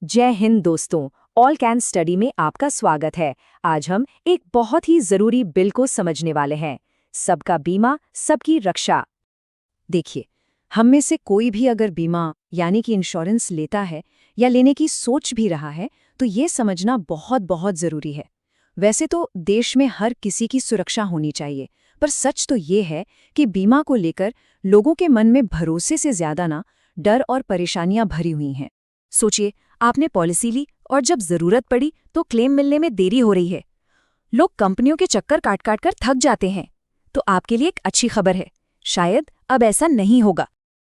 जय हिंद दोस्तों, all can study में आपका स्वागत है। आज हम एक बहुत ही जरूरी बिल को समझने वाले हैं, सबका बीमा सबकी रक्षा। देखिए, हम में से कोई भी अगर बीमा यानी कि इंश्योरेंस लेता है या लेने की सोच भी रहा है तो ये समझना बहुत बहुत जरूरी है। वैसे तो देश में हर किसी की सुरक्षा होनी चाहिए, पर सच तो ये है कि बीमा को लेकर लोगों के मन में भरोसे से ज्यादा ना डर और परेशानियां भरी हुई हैं। सोचिए, आपने पॉलिसी ली और जब जरूरत पड़ी तो क्लेम मिलने में देरी हो रही है। लोग कंपनियों के चक्कर काट काट कर थक जाते हैं। तो आपके लिए एक अच्छी खबर है, शायद अब ऐसा नहीं होगा।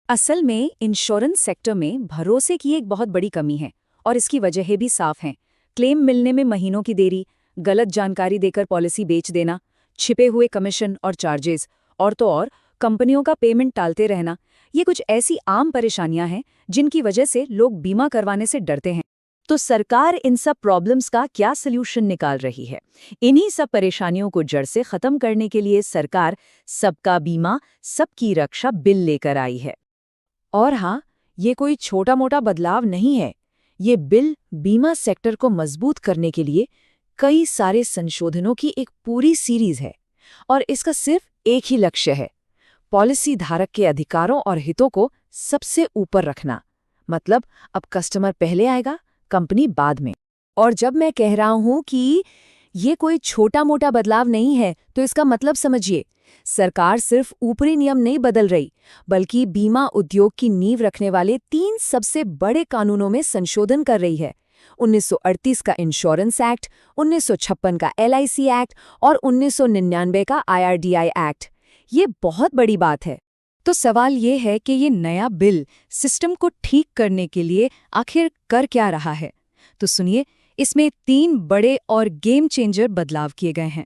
असल में इंश्योरेंस सेक्टर में भरोसे की एक बहुत बड़ी कमी है और इसकी वजहें भी साफ हैं। क्लेम मिलने में महीनों की देरी, गलत जानकारी देकर पॉलिसी बेच देना, छिपे हुए कमीशन और चार्जेस, और तो और कंपनियों का पेमेंट टालते रहना, ये कुछ ऐसी आम परेशानियां हैं जिनकी वजह से लोग बीमा करवाने से डरते हैं। तो सरकार इन सब प्रॉब्लम्स का क्या सल्यूशन निकाल रही है? इन्हीं सब परेशानियों को जड़ से खत्म करने के लिए सरकार सबका बीमा सबकी रक्षा बिल लेकर आई है। और हाँ, ये कोई छोटा मोटा बदलाव नहीं है। ये बिल बीमा सेक्टर को मजबूत करने के लिए कई सारे संशोधनों की एक पूरी सीरीज है और इसका सिर्फ एक ही लक्ष्य है, पॉलिसी धारक के अधिकारों और हितों को सबसे ऊपर रखना। मतलब अब कस्टमर पहले आएगा, कंपनी बाद में। और जब मैं कह रहा हूं कि ये कोई छोटा मोटा बदलाव नहीं है, तो इसका मतलब समझिए, सरकार सिर्फ ऊपरी नियम नहीं बदल रही, बल्कि बीमा उद्योग की नींव रखने वाले 3 सबसे बड़े कानूनों में संशोधन कर रही है। 1938 का इंश्योरेंस एक्ट, 1956 का LIC एक्ट और 1999 का IRDAI एक्ट। ये बहुत बड़ी बात है। तो सवाल ये है कि ये नया बिल सिस्टम को ठीक करने के लिए आखिर कर क्या रहा है? तो सुनिए, इसमें 3 बड़े और गेम चेंजर बदलाव किए गए हैं।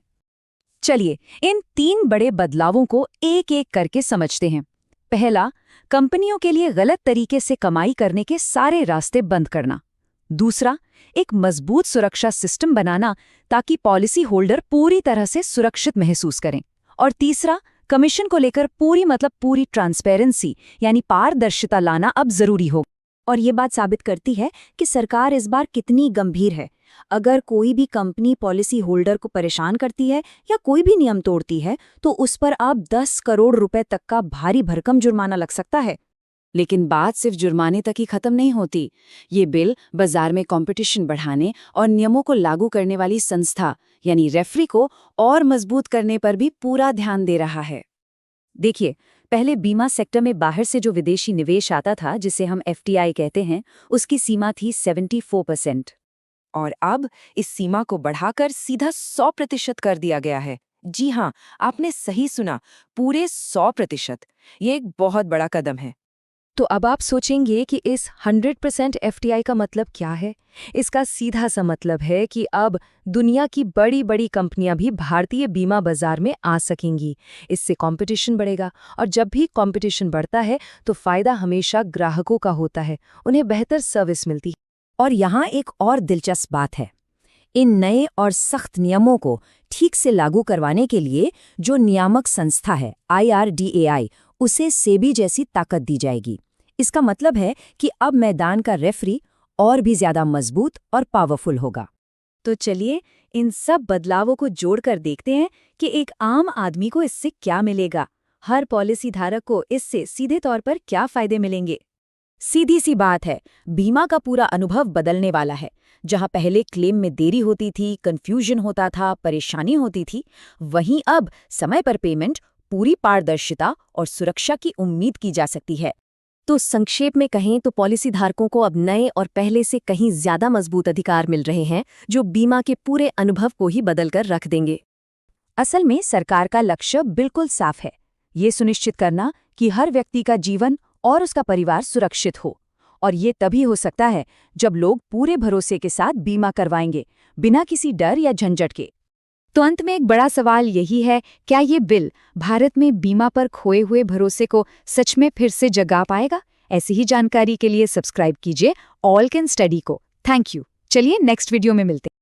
चलिए, इन 3 बड़े बदलावों को एक एक करके समझते हैं। पहला, कंपनियों के लिए गलत तरीके से कमाई करने के सारे रास्ते बंद करना। दूसरा, एक मजबूत सुरक्षा सिस्टम बनाना ताकि पॉलिसी होल्डर पूरी तरह से सुरक्षित महसूस करें। और तीसरा, कमीशन को लेकर पूरी ट्रांसपेरेंसी यानी पारदर्शिता लाना अब जरूरी हो। और ये बात साबित करती है कि सरकार इस बार कितनी गंभीर है। अगर कोई भी कंपनी पॉलिसी होल्डर को परेशान करती है या कोई भी नियम तोड़ती है तो उस पर अब 10 करोड़ रुपए तक का भारी भरकम जुर्माना लग सकता है। लेकिन बात सिर्फ जुर्माने तक ही खत्म नहीं होती। ये बिल बाजार में कंपटीशन बढ़ाने और नियमों को लागू करने वाली संस्था यानी रेफरी को और मजबूत करने पर भी पूरा ध्यान दे रहा है। देखिए, पहले बीमा सेक्टर में बाहर से जो विदेशी निवेश आता था, जिसे हम FDI कहते हैं, उसकी सीमा थी 74%। और अब इस सीमा को बढ़ाकर सीधा 100% कर दिया गया है। जी हाँ, आपने सही सुना, पूरे 100%। ये एक बहुत बड़ा कदम है। तो अब आप सोचेंगे कि इस 100% FDI का मतलब क्या है? इसका सीधा सा मतलब है कि अब दुनिया की बड़ी बड़ी कंपनियां भी भारतीय बीमा बाजार में आ सकेंगी। इससे कंपटीशन बढ़ेगा और जब भी कंपटीशन बढ़ता है तो फायदा हमेशा ग्राहकों का होता है, उन्हें बेहतर सर्विस मिलती है। और यहाँ एक और दिलचस्प बात है, इन नए और सख्त नियमों को ठीक से लागू करवाने के लिए जो नियामक संस्था है IRDAI, उसे सेबी जैसी ताकत दी जाएगी। इसका मतलब है कि अब मैदान का रेफरी और भी ज्यादा मजबूत और पावरफुल होगा। तो चलिए, इन सब बदलावों को जोड़कर देखते हैं कि एक आम आदमी को इससे क्या मिलेगा। हर पॉलिसी धारक को इससे सीधे तौर पर क्या फायदे मिलेंगे? सीधी सी बात है, बीमा का पूरा अनुभव बदलने वाला है। जहां पहले क्लेम में देरी होती थी, कंफ्यूजन होता था, परेशानी होती थी, वहीं अब समय पर पेमेंट, पूरी पारदर्शिता और सुरक्षा की उम्मीद की जा सकती है। तो संक्षेप में कहें तो पॉलिसी धारकों को अब नए और पहले से कहीं ज्यादा मजबूत अधिकार मिल रहे हैं, जो बीमा के पूरे अनुभव को ही बदलकर रख देंगे। असल में सरकार का लक्ष्य बिल्कुल साफ है, ये सुनिश्चित करना कि हर व्यक्ति का जीवन और उसका परिवार सुरक्षित हो। और ये तभी हो सकता है जब लोग पूरे भरोसे के साथ बीमा करवाएंगे, बिना किसी डर या झंझट के। तो अंत में एक बड़ा सवाल यही है, क्या ये बिल भारत में बीमा पर खोए हुए भरोसे को सच में फिर से जगा पाएगा? ऐसी ही जानकारी के लिए सब्सक्राइब कीजिए ऑल कैन स्टडी को। Thank you. चलिए नेक्स्ट वीडियो में मिलते हैं।